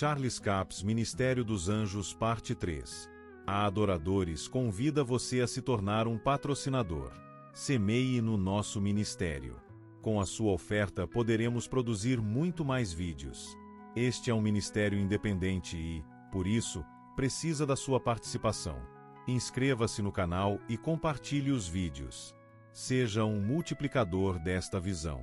Charles Capps, Ministério dos Anjos, Parte 3. A Adoradores convida você a se tornar um patrocinador. Semeie no nosso ministério. Com a sua oferta poderemos produzir muito mais vídeos. Este é um ministério independente e, por isso, precisa da sua participação. Inscreva-se no canal e compartilhe os vídeos. Seja um multiplicador desta visão.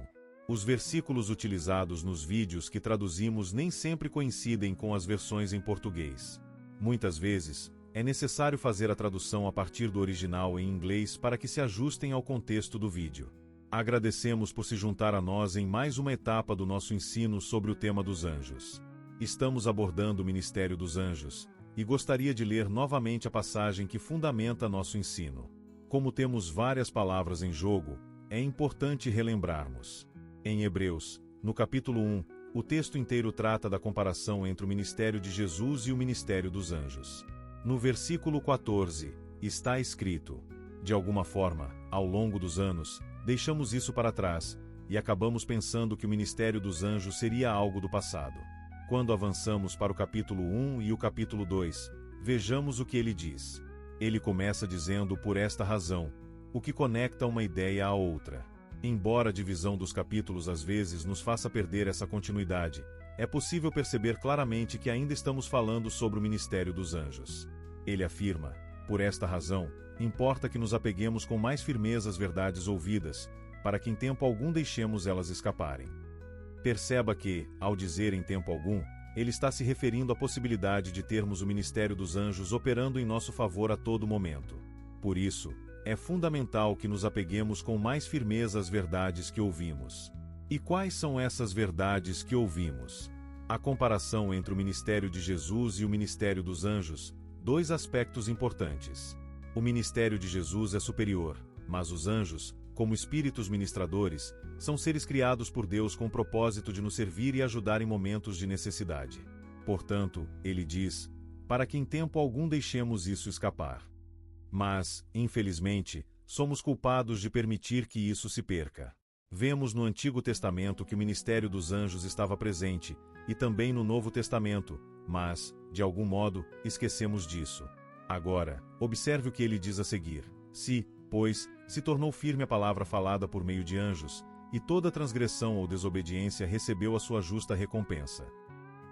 Os versículos utilizados nos vídeos que traduzimos nem sempre coincidem com as versões em português. Muitas vezes, é necessário fazer a tradução a partir do original em inglês para que se ajustem ao contexto do vídeo. Agradecemos por se juntar a nós em mais uma etapa do nosso ensino sobre o tema dos anjos. Estamos abordando o ministério dos anjos, e gostaria de ler novamente a passagem que fundamenta nosso ensino. Como temos várias palavras em jogo, é importante relembrarmos. Em Hebreus, no capítulo 1, o texto inteiro trata da comparação entre o ministério de Jesus e o ministério dos anjos. No versículo 14, está escrito: de alguma forma, ao longo dos anos, deixamos isso para trás, e acabamos pensando que o ministério dos anjos seria algo do passado. Quando avançamos para o capítulo 1 e o capítulo 2, vejamos o que ele diz. Ele começa dizendo por esta razão, o que conecta uma ideia à outra. Embora a divisão dos capítulos às vezes nos faça perder essa continuidade, é possível perceber claramente que ainda estamos falando sobre o ministério dos anjos. Ele afirma, por esta razão, importa que nos apeguemos com mais firmeza às verdades ouvidas, para que em tempo algum deixemos elas escaparem. Perceba que, ao dizer em tempo algum, ele está se referindo à possibilidade de termos o ministério dos anjos operando em nosso favor a todo momento. Por isso, é fundamental que nos apeguemos com mais firmeza às verdades que ouvimos. E quais são essas verdades que ouvimos? A comparação entre o ministério de Jesus e o ministério dos anjos, dois aspectos importantes. O ministério de Jesus é superior, mas os anjos, como espíritos ministradores, são seres criados por Deus com o propósito de nos servir e ajudar em momentos de necessidade. Portanto, ele diz, para que em tempo algum deixemos isso escapar. Mas, infelizmente, somos culpados de permitir que isso se perca. Vemos no Antigo Testamento que o ministério dos anjos estava presente, e também no Novo Testamento, mas, de algum modo, esquecemos disso. Agora, observe o que ele diz a seguir. Se, pois, se tornou firme a palavra falada por meio de anjos, e toda transgressão ou desobediência recebeu a sua justa recompensa.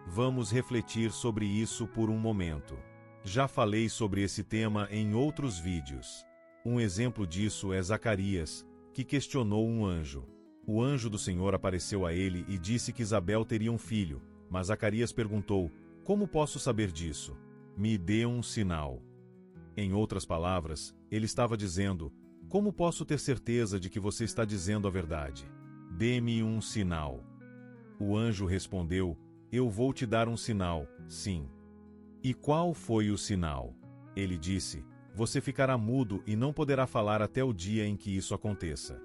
Vamos refletir sobre isso por um momento. Já falei sobre esse tema em outros vídeos. Um exemplo disso é Zacarias, que questionou um anjo. O anjo do Senhor apareceu a ele e disse que Isabel teria um filho, mas Zacarias perguntou, como posso saber disso? Me dê um sinal. Em outras palavras, ele estava dizendo, como posso ter certeza de que você está dizendo a verdade? Dê-me um sinal. O anjo respondeu, eu vou te dar um sinal, sim. E qual foi o sinal? Ele disse, você ficará mudo e não poderá falar até o dia em que isso aconteça.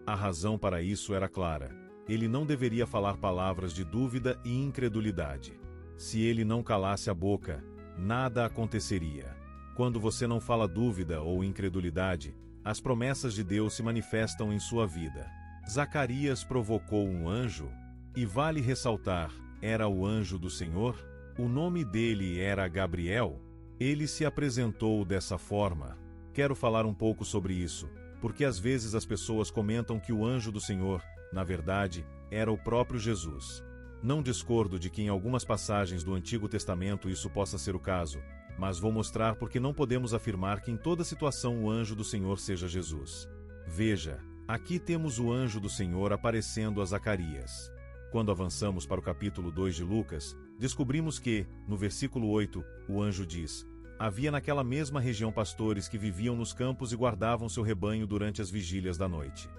A razão para isso era clara. Ele não deveria falar palavras de dúvida e incredulidade. Se ele não calasse a boca, nada aconteceria. Quando você não fala dúvida ou incredulidade, as promessas de Deus se manifestam em sua vida. Zacarias provocou um anjo, e vale ressaltar, era o anjo do Senhor? O nome dele era Gabriel? Ele se apresentou dessa forma. Quero falar um pouco sobre isso, porque às vezes as pessoas comentam que o anjo do Senhor, na verdade, era o próprio Jesus. Não discordo de que em algumas passagens do Antigo Testamento isso possa ser o caso, mas vou mostrar porque não podemos afirmar que em toda situação o anjo do Senhor seja Jesus. Veja, aqui temos o anjo do Senhor aparecendo a Zacarias. Quando avançamos para o capítulo 2 de Lucas, descobrimos que, no versículo 8, o anjo diz, havia naquela mesma região pastores que viviam nos campos e guardavam seu rebanho durante as vigílias da noite.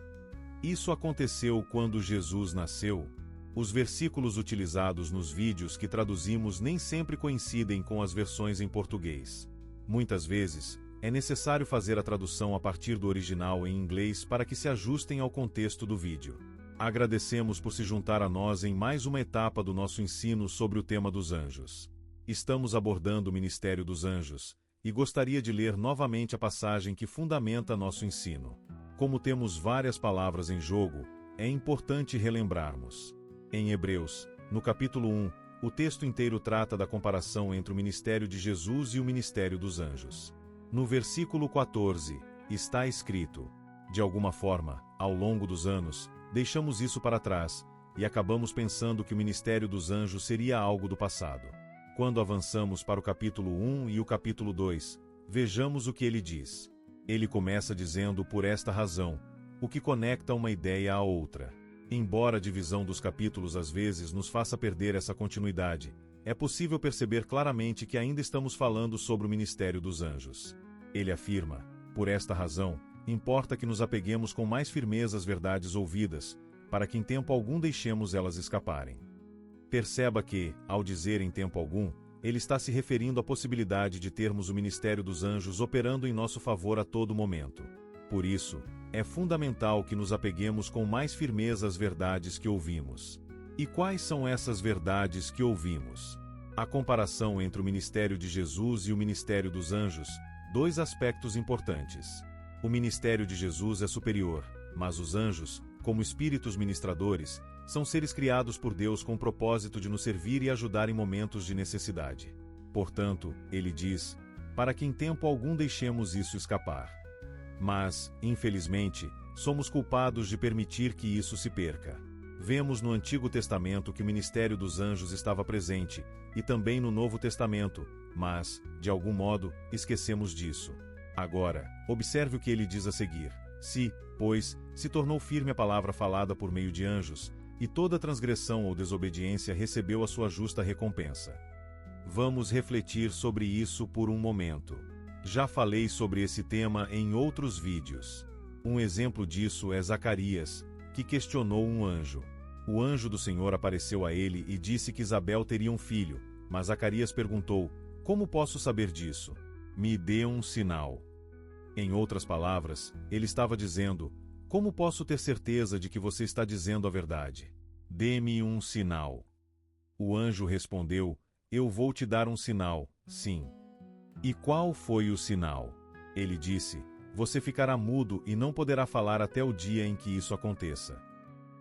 Isso aconteceu quando Jesus nasceu. Os versículos utilizados nos vídeos que traduzimos nem sempre coincidem com as versões em português. Muitas vezes, é necessário fazer a tradução a partir do original em inglês para que se ajustem ao contexto do vídeo. Agradecemos por se juntar a nós em mais uma etapa do nosso ensino sobre o tema dos anjos. Estamos abordando o ministério dos anjos, e gostaria de ler novamente a passagem que fundamenta nosso ensino. Como temos várias palavras em jogo, é importante relembrarmos. Em Hebreus, no capítulo 1, O texto inteiro trata da comparação entre o ministério de Jesus e o ministério dos anjos. No versículo 14, está escrito: de alguma forma, ao longo dos anos, deixamos isso para trás, e acabamos pensando que o ministério dos anjos seria algo do passado. Quando avançamos para o capítulo 1 e o capítulo 2, vejamos o que ele diz. Ele começa dizendo por esta razão, o que conecta uma ideia à outra. Embora a divisão dos capítulos às vezes nos faça perder essa continuidade, é possível perceber claramente que ainda estamos falando sobre o ministério dos anjos. Ele afirma, por esta razão, importa que nos apeguemos com mais firmeza às verdades ouvidas, para que em tempo algum deixemos elas escaparem. Perceba que, ao dizer em tempo algum, ele está se referindo à possibilidade de termos o ministério dos anjos operando em nosso favor a todo momento. Por isso, é fundamental que nos apeguemos com mais firmeza às verdades que ouvimos. E quais são essas verdades que ouvimos? A comparação entre o ministério de Jesus e o ministério dos anjos, dois aspectos importantes. O ministério de Jesus é superior, mas os anjos, como espíritos ministradores, são seres criados por Deus com o propósito de nos servir e ajudar em momentos de necessidade. Portanto, ele diz, para que em tempo algum deixemos isso escapar. Mas, infelizmente, somos culpados de permitir que isso se perca. Vemos no Antigo Testamento que o ministério dos anjos estava presente, e também no Novo Testamento, mas, de algum modo, esquecemos disso. Agora, observe o que ele diz a seguir. Se, pois, se tornou firme a palavra falada por meio de anjos, e toda transgressão ou desobediência recebeu a sua justa recompensa. Vamos refletir sobre isso por um momento. Já falei sobre esse tema em outros vídeos. Um exemplo disso é Zacarias, que questionou um anjo. O anjo do Senhor apareceu a ele e disse que Isabel teria um filho, mas Zacarias perguntou, como posso saber disso? Me dê um sinal. Em outras palavras, ele estava dizendo, como posso ter certeza de que você está dizendo a verdade? Dê-me um sinal. O anjo respondeu, eu vou te dar um sinal, sim. E qual foi o sinal? Ele disse, você ficará mudo e não poderá falar até o dia em que isso aconteça.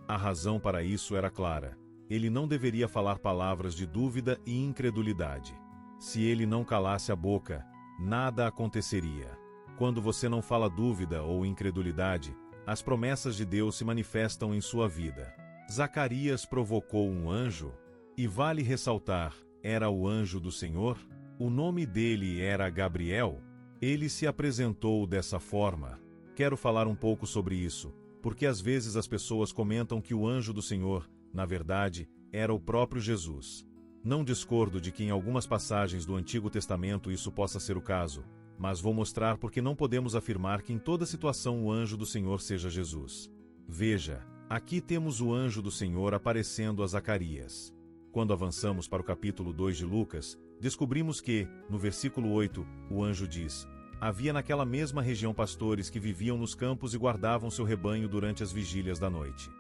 A razão para isso era clara. Ele não deveria falar palavras de dúvida e incredulidade. Se ele não calasse a boca, nada aconteceria. Quando você não fala dúvida ou incredulidade, as promessas de Deus se manifestam em sua vida. Zacarias provocou um anjo? E vale ressaltar, era o anjo do Senhor? O nome dele era Gabriel? Ele se apresentou dessa forma. Quero falar um pouco sobre isso, porque às vezes as pessoas comentam que o anjo do Senhor, na verdade, era o próprio Jesus. Não discordo de que em algumas passagens do Antigo Testamento isso possa ser o caso, mas vou mostrar porque não podemos afirmar que em toda situação o anjo do Senhor seja Jesus. Veja, aqui temos o anjo do Senhor aparecendo a Zacarias. Quando avançamos para o capítulo 2 de Lucas, descobrimos que, no versículo 8, o anjo diz, havia naquela mesma região pastores que viviam nos campos e guardavam seu rebanho durante as vigílias da noite.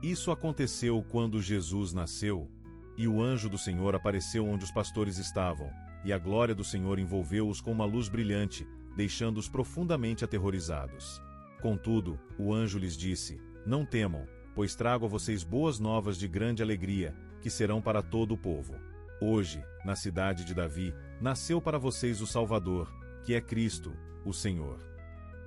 Isso aconteceu quando Jesus nasceu, e o anjo do Senhor apareceu onde os pastores estavam, e a glória do Senhor envolveu-os com uma luz brilhante, deixando-os profundamente aterrorizados. Contudo, o anjo lhes disse, não temam, pois trago a vocês boas novas de grande alegria, que serão para todo o povo. Hoje, na cidade de Davi, nasceu para vocês o Salvador, que é Cristo, o Senhor.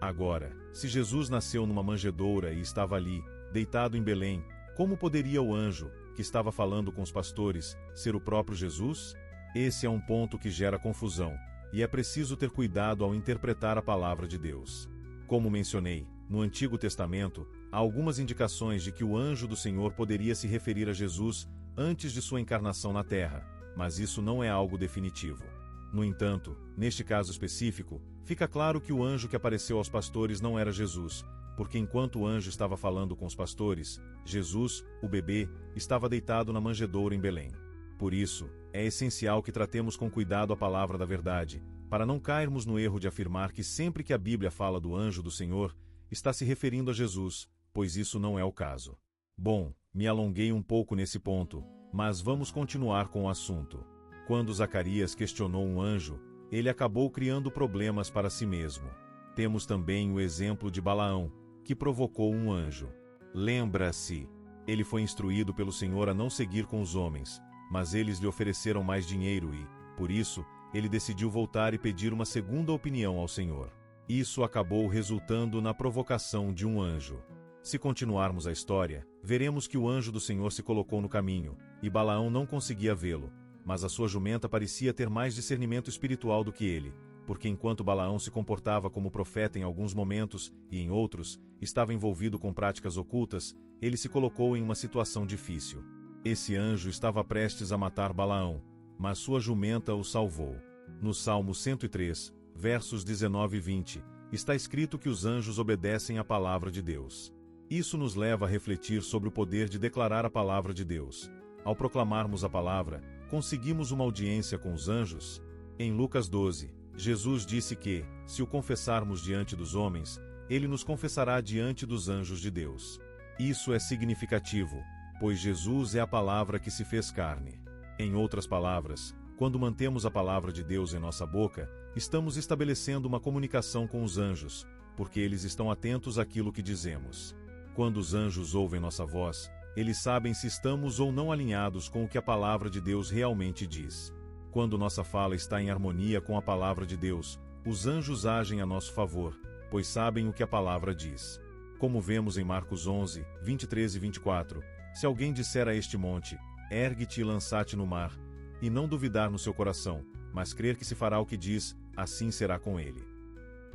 Agora, se Jesus nasceu numa manjedoura e estava ali, deitado em Belém, como poderia o anjo, que estava falando com os pastores, ser o próprio Jesus? Esse é um ponto que gera confusão, e é preciso ter cuidado ao interpretar a palavra de Deus. Como mencionei, no Antigo Testamento, há algumas indicações de que o anjo do Senhor poderia se referir a Jesus antes de sua encarnação na Terra, mas isso não é algo definitivo. No entanto, neste caso específico, fica claro que o anjo que apareceu aos pastores não era Jesus, porque enquanto o anjo estava falando com os pastores, Jesus, o bebê, estava deitado na manjedoura em Belém. Por isso, é essencial que tratemos com cuidado a palavra da verdade, para não cairmos no erro de afirmar que sempre que a Bíblia fala do anjo do Senhor, está se referindo a Jesus, pois isso não é o caso. Bom, me alonguei um pouco nesse ponto, mas vamos continuar com o assunto. Quando Zacarias questionou um anjo, ele acabou criando problemas para si mesmo. Temos também o exemplo de Balaão, que provocou um anjo. Lembra-se, ele foi instruído pelo Senhor a não seguir com os homens, mas eles lhe ofereceram mais dinheiro e, por isso, ele decidiu voltar e pedir uma segunda opinião ao Senhor. Isso acabou resultando na provocação de um anjo. Se continuarmos a história, veremos que o anjo do Senhor se colocou no caminho, e Balaão não conseguia vê-lo, mas a sua jumenta parecia ter mais discernimento espiritual do que ele, porque enquanto Balaão se comportava como profeta em alguns momentos, e em outros, estava envolvido com práticas ocultas, ele se colocou em uma situação difícil. Esse anjo estava prestes a matar Balaão, mas sua jumenta o salvou. No Salmo 103, versos 19 e 20, está escrito que os anjos obedecem à palavra de Deus. Isso nos leva a refletir sobre o poder de declarar a palavra de Deus. Ao proclamarmos a palavra, conseguimos uma audiência com os anjos? Em Lucas 12, Jesus disse que, se o confessarmos diante dos homens, ele nos confessará diante dos anjos de Deus. Isso é significativo, pois Jesus é a palavra que se fez carne. Em outras palavras, quando mantemos a palavra de Deus em nossa boca, estamos estabelecendo uma comunicação com os anjos, porque eles estão atentos àquilo que dizemos. Quando os anjos ouvem nossa voz, eles sabem se estamos ou não alinhados com o que a palavra de Deus realmente diz. Quando nossa fala está em harmonia com a palavra de Deus, os anjos agem a nosso favor, pois sabem o que a palavra diz. Como vemos em Marcos 11, 23 e 24, se alguém disser a este monte, ergue-te e lança-te no mar, e não duvidar no seu coração, mas crer que se fará o que diz, assim será com ele.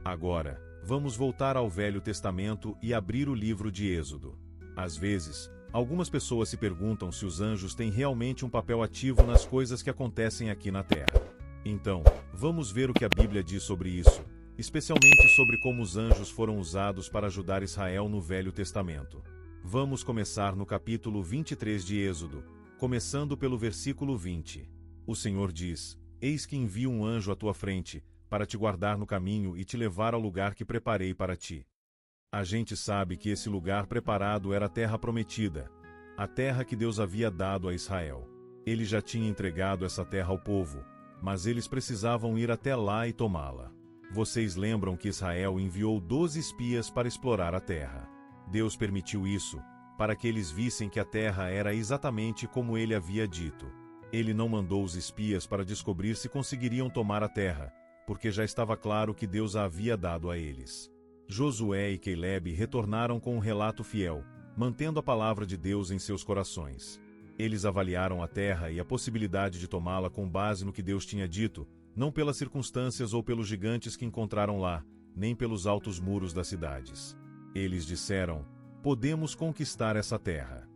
Agora, vamos voltar ao Velho Testamento e abrir o livro de Êxodo. Às vezes, algumas pessoas se perguntam se os anjos têm realmente um papel ativo nas coisas que acontecem aqui na Terra. Então, vamos ver o que a Bíblia diz sobre isso, especialmente sobre como os anjos foram usados para ajudar Israel no Velho Testamento. Vamos começar no capítulo 23 de Êxodo, começando pelo versículo 20. O Senhor diz: Eis que envio um anjo à tua frente, para te guardar no caminho e te levar ao lugar que preparei para ti. A gente sabe que esse lugar preparado era a terra prometida, a terra que Deus havia dado a Israel. Ele já tinha entregado essa terra ao povo, mas eles precisavam ir até lá e tomá-la. Vocês lembram que Israel enviou 12 espias para explorar a terra. Deus permitiu isso, para que eles vissem que a terra era exatamente como ele havia dito. Ele não mandou os espias para descobrir se conseguiriam tomar a terra, porque já estava claro que Deus a havia dado a eles. Josué e Caleb retornaram com um relato fiel, mantendo a palavra de Deus em seus corações. Eles avaliaram a terra e a possibilidade de tomá-la com base no que Deus tinha dito, não pelas circunstâncias ou pelos gigantes que encontraram lá, nem pelos altos muros das cidades. Eles disseram: podemos conquistar essa terra.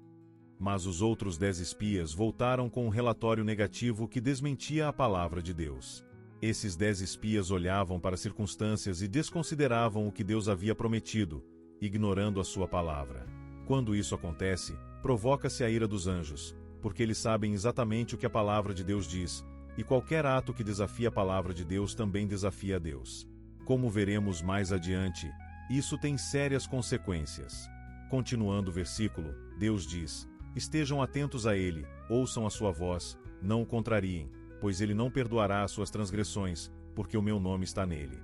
Mas os outros 10 espias voltaram com um relatório negativo que desmentia a palavra de Deus. Esses 10 espias olhavam para as circunstâncias e desconsideravam o que Deus havia prometido, ignorando a sua palavra. Quando isso acontece, provoca-se a ira dos anjos, porque eles sabem exatamente o que a palavra de Deus diz, e qualquer ato que desafia a palavra de Deus também desafia a Deus. Como veremos mais adiante, isso tem sérias consequências. Continuando o versículo, Deus diz: estejam atentos a ele, ouçam a sua voz, não o contrariem, pois ele não perdoará as suas transgressões, porque o meu nome está nele.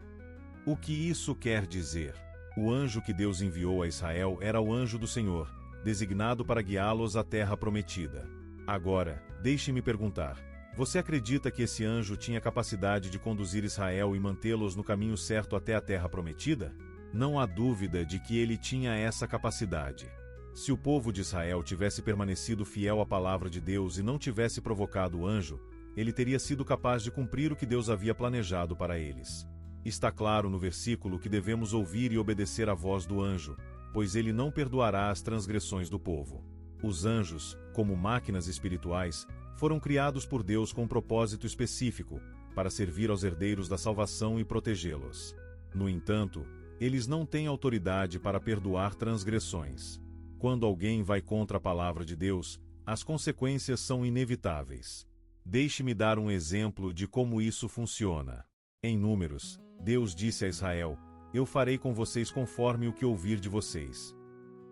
O que isso quer dizer? O anjo que Deus enviou a Israel era o anjo do Senhor, designado para guiá-los à terra prometida. Agora, deixe-me perguntar: você acredita que esse anjo tinha capacidade de conduzir Israel e mantê-los no caminho certo até a terra prometida? Não há dúvida de que ele tinha essa capacidade. Se o povo de Israel tivesse permanecido fiel à palavra de Deus e não tivesse provocado o anjo, ele teria sido capaz de cumprir o que Deus havia planejado para eles. Está claro no versículo que devemos ouvir e obedecer à voz do anjo, pois ele não perdoará as transgressões do povo. Os anjos, como máquinas espirituais, foram criados por Deus com um propósito específico, para servir aos herdeiros da salvação e protegê-los. No entanto, eles não têm autoridade para perdoar transgressões. Quando alguém vai contra a palavra de Deus, as consequências são inevitáveis. Deixe-me dar um exemplo de como isso funciona. Em Números, Deus disse a Israel: eu farei com vocês conforme o que ouvir de vocês.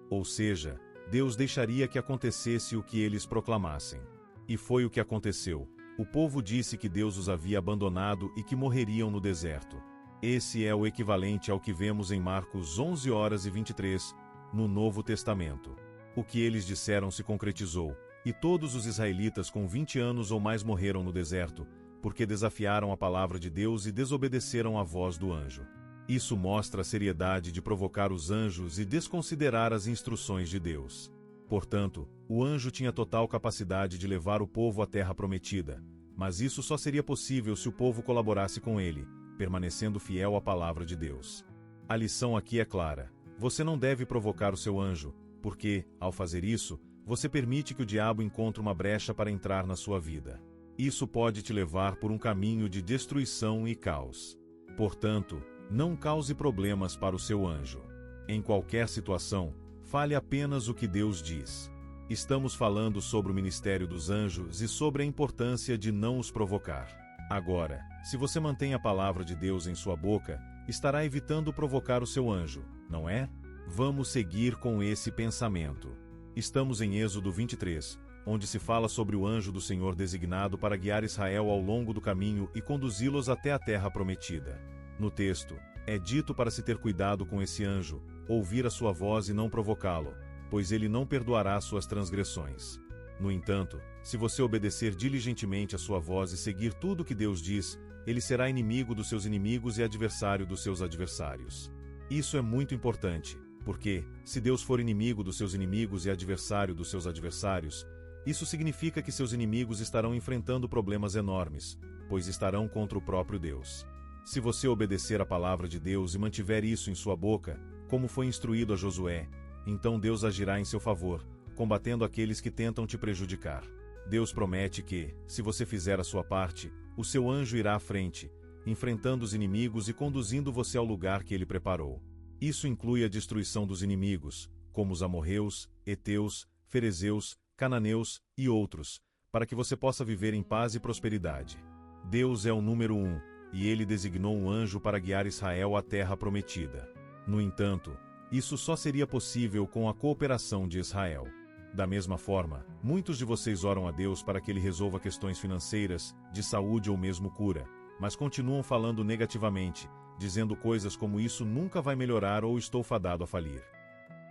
Ou seja, Deus deixaria que acontecesse o que eles proclamassem. E foi o que aconteceu. O povo disse que Deus os havia abandonado e que morreriam no deserto. Esse é o equivalente ao que vemos em Marcos 11 horas e 23, no Novo Testamento. O que eles disseram se concretizou, E todos os israelitas com 20 anos ou mais morreram no deserto, porque desafiaram a palavra de Deus e desobedeceram à voz do anjo. Isso mostra a seriedade de provocar os anjos e desconsiderar as instruções de Deus. Portanto, o anjo tinha total capacidade de levar o povo à terra prometida, mas isso só seria possível se o povo colaborasse com ele, permanecendo fiel à palavra de Deus. A lição aqui é clara: você não deve provocar o seu anjo, porque, ao fazer isso, você permite que o diabo encontre uma brecha para entrar na sua vida. Isso pode te levar por um caminho de destruição e caos. Portanto, não cause problemas para o seu anjo. Em qualquer situação, fale apenas o que Deus diz. Estamos falando sobre o ministério dos anjos e sobre a importância de não os provocar. Agora, se você mantém a palavra de Deus em sua boca, estará evitando provocar o seu anjo, não é? Vamos seguir com esse pensamento. Estamos em Êxodo 23, onde se fala sobre o anjo do Senhor designado para guiar Israel ao longo do caminho e conduzi-los até a terra prometida. No texto, é dito para se ter cuidado com esse anjo, ouvir a sua voz e não provocá-lo, pois ele não perdoará suas transgressões. No entanto, se você obedecer diligentemente a sua voz e seguir tudo o que Deus diz, ele será inimigo dos seus inimigos e adversário dos seus adversários. Isso é muito importante, porque, se Deus for inimigo dos seus inimigos e adversário dos seus adversários, isso significa que seus inimigos estarão enfrentando problemas enormes, pois estarão contra o próprio Deus. Se você obedecer a palavra de Deus e mantiver isso em sua boca, como foi instruído a Josué, então Deus agirá em seu favor, combatendo aqueles que tentam te prejudicar. Deus promete que, se você fizer a sua parte, o seu anjo irá à frente, enfrentando os inimigos e conduzindo você ao lugar que ele preparou. Isso inclui a destruição dos inimigos, como os amorreus, heteus, ferezeus, cananeus e outros, para que você possa viver em paz e prosperidade. Deus é o número 1, e ele designou um anjo para guiar Israel à terra prometida. No entanto, isso só seria possível com a cooperação de Israel. Da mesma forma, muitos de vocês oram a Deus para que ele resolva questões financeiras, de saúde ou mesmo cura, mas continuam falando negativamente, dizendo coisas como isso nunca vai melhorar ou estou fadado a falir.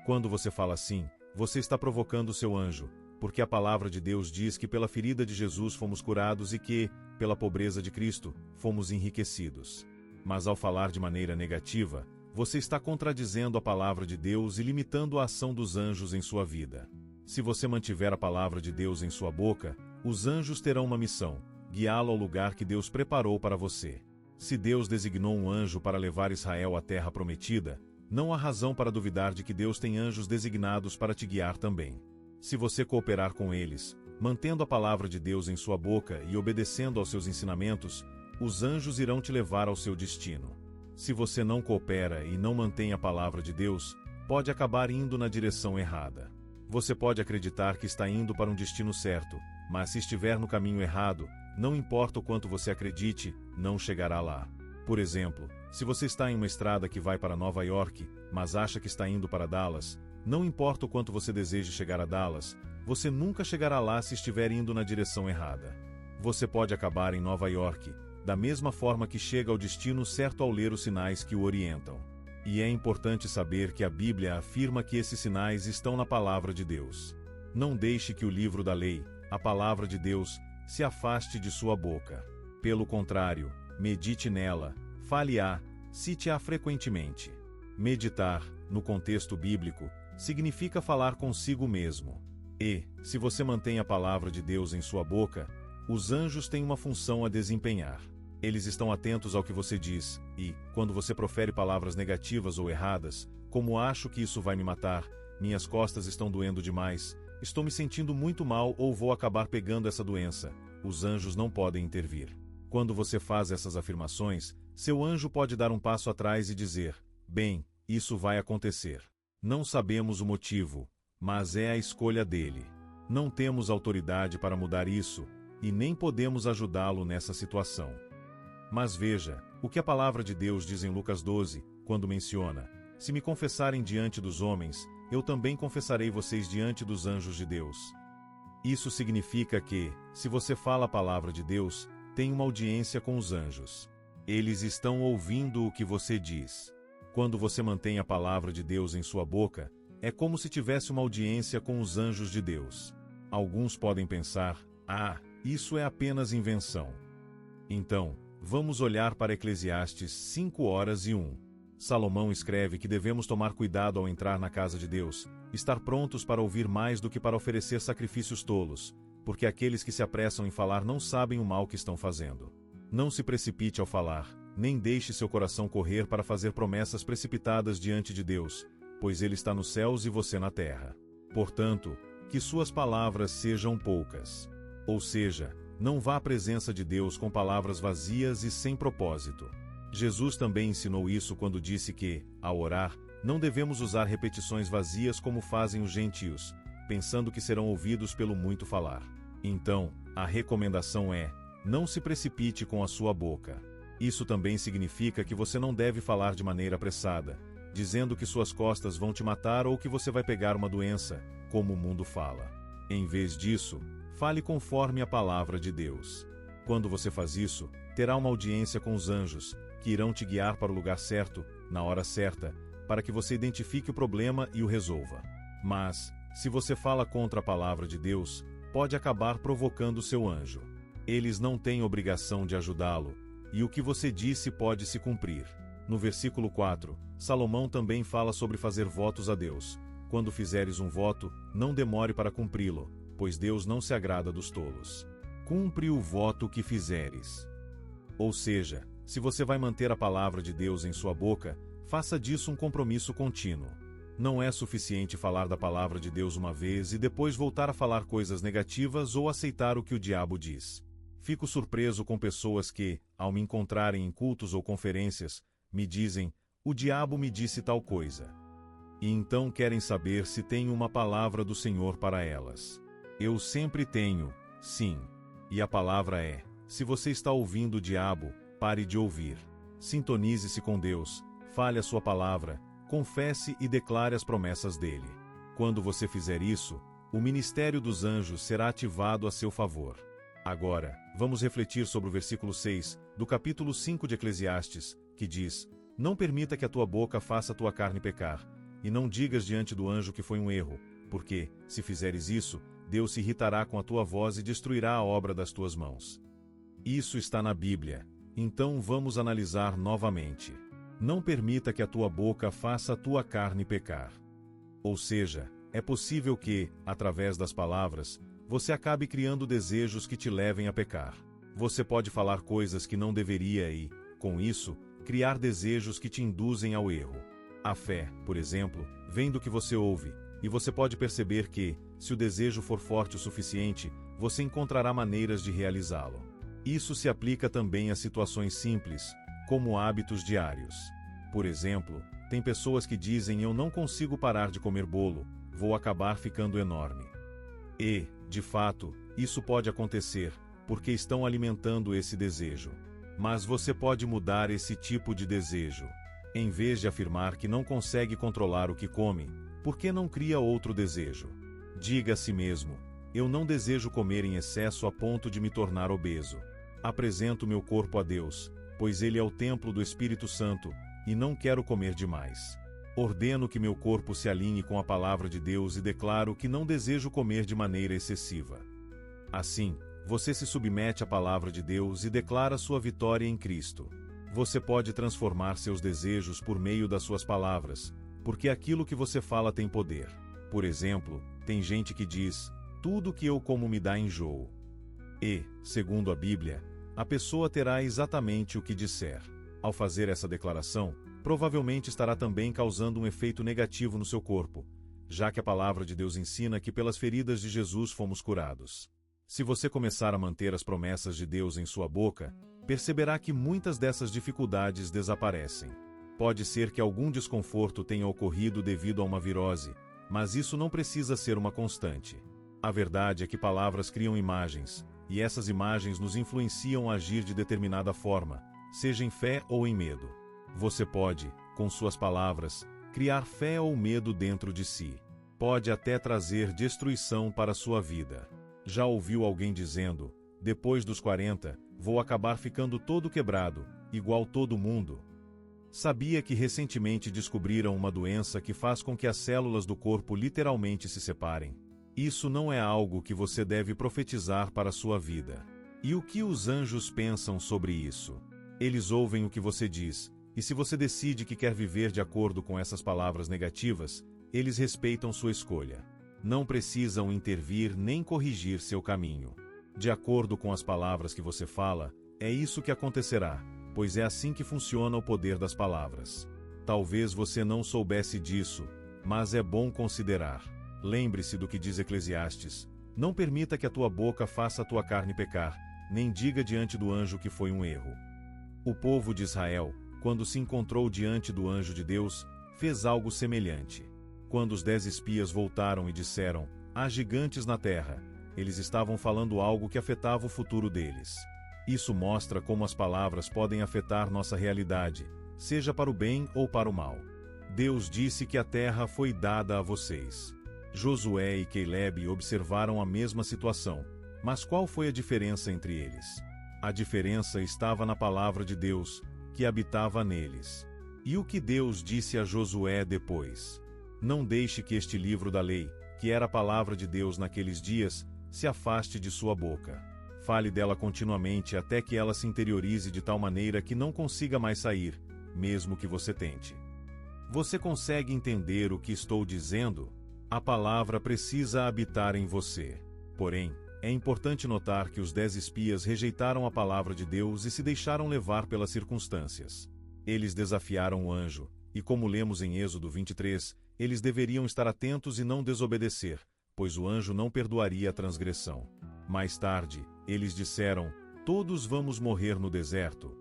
Quando você fala assim, você está provocando o seu anjo, porque a palavra de Deus diz que pela ferida de Jesus fomos curados e que, pela pobreza de Cristo, fomos enriquecidos. Mas ao falar de maneira negativa, você está contradizendo a palavra de Deus e limitando a ação dos anjos em sua vida. Se você mantiver a palavra de Deus em sua boca, os anjos terão uma missão: guiá-lo ao lugar que Deus preparou para você. Se Deus designou um anjo para levar Israel à terra prometida, não há razão para duvidar de que Deus tem anjos designados para te guiar também. Se você cooperar com eles, mantendo a palavra de Deus em sua boca e obedecendo aos seus ensinamentos, os anjos irão te levar ao seu destino. Se você não coopera e não mantém a palavra de Deus, pode acabar indo na direção errada. Você pode acreditar que está indo para um destino certo, mas se estiver no caminho errado, não importa o quanto você acredite, não chegará lá. Por exemplo, se você está em uma estrada que vai para Nova York, mas acha que está indo para Dallas, não importa o quanto você deseje chegar a Dallas, você nunca chegará lá se estiver indo na direção errada. Você pode acabar em Nova York, da mesma forma que chega ao destino certo ao ler os sinais que o orientam. E é importante saber que a Bíblia afirma que esses sinais estão na palavra de Deus. Não deixe que o livro da lei, a palavra de Deus, se afaste de sua boca. Pelo contrário, medite nela, fale-a, cite-a frequentemente. Meditar, no contexto bíblico, significa falar consigo mesmo. E, se você mantém a palavra de Deus em sua boca, os anjos têm uma função a desempenhar. Eles estão atentos ao que você diz, e, quando você profere palavras negativas ou erradas, como acho que isso vai me matar, minhas costas estão doendo demais, estou me sentindo muito mal ou vou acabar pegando essa doença, os anjos não podem intervir. Quando você faz essas afirmações, seu anjo pode dar um passo atrás e dizer: bem, isso vai acontecer. Não sabemos o motivo, mas é a escolha dele. Não temos autoridade para mudar isso, e nem podemos ajudá-lo nessa situação. Mas veja, o que a palavra de Deus diz em Lucas 12, quando menciona: se me confessarem diante dos homens, eu também confessarei vocês diante dos anjos de Deus. Isso significa que, se você fala a palavra de Deus, tem uma audiência com os anjos. Eles estão ouvindo o que você diz. Quando você mantém a palavra de Deus em sua boca, é como se tivesse uma audiência com os anjos de Deus. Alguns podem pensar: isso é apenas invenção. Então, vamos olhar para Eclesiastes 5:1. Salomão escreve que devemos tomar cuidado ao entrar na casa de Deus, estar prontos para ouvir mais do que para oferecer sacrifícios tolos, porque aqueles que se apressam em falar não sabem o mal que estão fazendo. Não se precipite ao falar, nem deixe seu coração correr para fazer promessas precipitadas diante de Deus, pois Ele está nos céus e você na terra. Portanto, que suas palavras sejam poucas. Ou seja, não vá à presença de Deus com palavras vazias e sem propósito. Jesus também ensinou isso quando disse que, ao orar, não devemos usar repetições vazias como fazem os gentios, pensando que serão ouvidos pelo muito falar. Então, a recomendação é: não se precipite com a sua boca. Isso também significa que você não deve falar de maneira apressada, dizendo que suas costas vão te matar ou que você vai pegar uma doença, como o mundo fala. Em vez disso, fale conforme a palavra de Deus. Quando você faz isso, terá uma audiência com os anjos, que irão te guiar para o lugar certo, na hora certa, para que você identifique o problema e o resolva. Mas, se você fala contra a palavra de Deus, pode acabar provocando seu anjo. Eles não têm obrigação de ajudá-lo, e o que você disse pode se cumprir. No versículo 4, Salomão também fala sobre fazer votos a Deus. Quando fizeres um voto, não demore para cumpri-lo, pois Deus não se agrada dos tolos. Cumpre o voto que fizeres. Ou seja, se você vai manter a palavra de Deus em sua boca, faça disso um compromisso contínuo. Não é suficiente falar da palavra de Deus uma vez e depois voltar a falar coisas negativas ou aceitar o que o diabo diz. Fico surpreso com pessoas que, ao me encontrarem em cultos ou conferências, me dizem: o diabo me disse tal coisa. E então querem saber se tenho uma palavra do Senhor para elas. Eu sempre tenho, sim. E a palavra é: se você está ouvindo o diabo, pare de ouvir. Sintonize-se com Deus, fale a sua palavra, confesse e declare as promessas dele. Quando você fizer isso, o ministério dos anjos será ativado a seu favor. Agora, vamos refletir sobre o versículo 6, do capítulo 5 de Eclesiastes, que diz: não permita que a tua boca faça a tua carne pecar, e não digas diante do anjo que foi um erro, porque, se fizeres isso, Deus se irritará com a tua voz e destruirá a obra das tuas mãos. Isso está na Bíblia, então vamos analisar novamente. Não permita que a tua boca faça a tua carne pecar. Ou seja, é possível que, através das palavras, você acabe criando desejos que te levem a pecar. Você pode falar coisas que não deveria e, com isso, criar desejos que te induzem ao erro. A fé, por exemplo, vem do que você ouve, e você pode perceber que, se o desejo for forte o suficiente, você encontrará maneiras de realizá-lo. Isso se aplica também a situações simples, como hábitos diários. Por exemplo, tem pessoas que dizem: eu não consigo parar de comer bolo, vou acabar ficando enorme. E, de fato, isso pode acontecer, porque estão alimentando esse desejo. Mas você pode mudar esse tipo de desejo. Em vez de afirmar que não consegue controlar o que come, por que não cria outro desejo? Diga a si mesmo: eu não desejo comer em excesso a ponto de me tornar obeso. Apresento meu corpo a Deus, pois ele é o templo do Espírito Santo, e não quero comer demais. Ordeno que meu corpo se alinhe com a palavra de Deus e declaro que não desejo comer de maneira excessiva. Assim, você se submete à palavra de Deus e declara sua vitória em Cristo. Você pode transformar seus desejos por meio das suas palavras, porque aquilo que você fala tem poder. Por exemplo, tem gente que diz: tudo que eu como me dá enjoo. E, segundo a Bíblia, a pessoa terá exatamente o que disser. Ao fazer essa declaração, provavelmente estará também causando um efeito negativo no seu corpo, já que a palavra de Deus ensina que pelas feridas de Jesus fomos curados. Se você começar a manter as promessas de Deus em sua boca, perceberá que muitas dessas dificuldades desaparecem. Pode ser que algum desconforto tenha ocorrido devido a uma virose, mas isso não precisa ser uma constante. A verdade é que palavras criam imagens, e essas imagens nos influenciam a agir de determinada forma, seja em fé ou em medo. Você pode, com suas palavras, criar fé ou medo dentro de si. Pode até trazer destruição para sua vida. Já ouviu alguém dizendo: depois dos 40, vou acabar ficando todo quebrado, igual todo mundo? Sabia que recentemente descobriram uma doença que faz com que as células do corpo literalmente se separem? Isso não é algo que você deve profetizar para a sua vida. E o que os anjos pensam sobre isso? Eles ouvem o que você diz, e se você decide que quer viver de acordo com essas palavras negativas, eles respeitam sua escolha. Não precisam intervir nem corrigir seu caminho. De acordo com as palavras que você fala, é isso que acontecerá, pois é assim que funciona o poder das palavras. Talvez você não soubesse disso, mas é bom considerar. Lembre-se do que diz Eclesiastes: não permita que a tua boca faça a tua carne pecar, nem diga diante do anjo que foi um erro. O povo de Israel, quando se encontrou diante do anjo de Deus, fez algo semelhante. Quando os 10 espias voltaram e disseram: há gigantes na terra, eles estavam falando algo que afetava o futuro deles. Isso mostra como as palavras podem afetar nossa realidade, seja para o bem ou para o mal. Deus disse que a terra foi dada a vocês. Josué e Caleb observaram a mesma situação, mas qual foi a diferença entre eles? A diferença estava na palavra de Deus, que habitava neles. E o que Deus disse a Josué depois? Não deixe que este livro da lei, que era a palavra de Deus naqueles dias, se afaste de sua boca. Fale dela continuamente até que ela se interiorize de tal maneira que não consiga mais sair, mesmo que você tente. Você consegue entender o que estou dizendo? A palavra precisa habitar em você. Porém, é importante notar que os 10 espias rejeitaram a palavra de Deus e se deixaram levar pelas circunstâncias. Eles desafiaram o anjo, e como lemos em Êxodo 23, eles deveriam estar atentos e não desobedecer, pois o anjo não perdoaria a transgressão. Mais tarde, eles disseram: todos vamos morrer no deserto.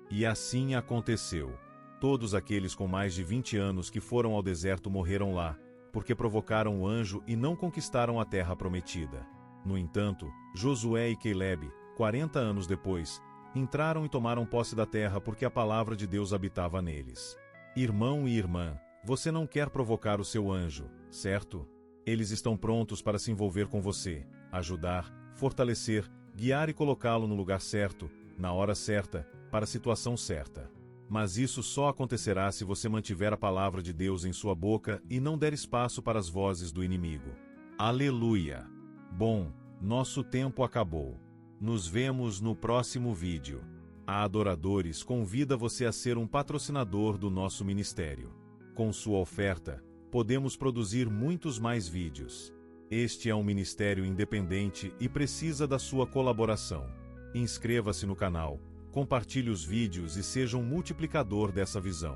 E assim aconteceu. Todos aqueles com mais de 20 anos que foram ao deserto morreram lá, porque provocaram o anjo e não conquistaram a terra prometida. No entanto, Josué e Caleb, 40 anos depois, entraram e tomaram posse da terra porque a palavra de Deus habitava neles. Irmão e irmã, você não quer provocar o seu anjo, certo? Eles estão prontos para se envolver com você, ajudar, fortalecer, guiar e colocá-lo no lugar certo, na hora certa, para a situação certa. Mas isso só acontecerá se você mantiver a palavra de Deus em sua boca e não der espaço para as vozes do inimigo. Aleluia! Bom, nosso tempo acabou. Nos vemos no próximo vídeo. A Adoradores convida você a ser um patrocinador do nosso ministério. Com sua oferta, podemos produzir muitos mais vídeos. Este é um ministério independente e precisa da sua colaboração. Inscreva-se no canal, compartilhe os vídeos e seja um multiplicador dessa visão.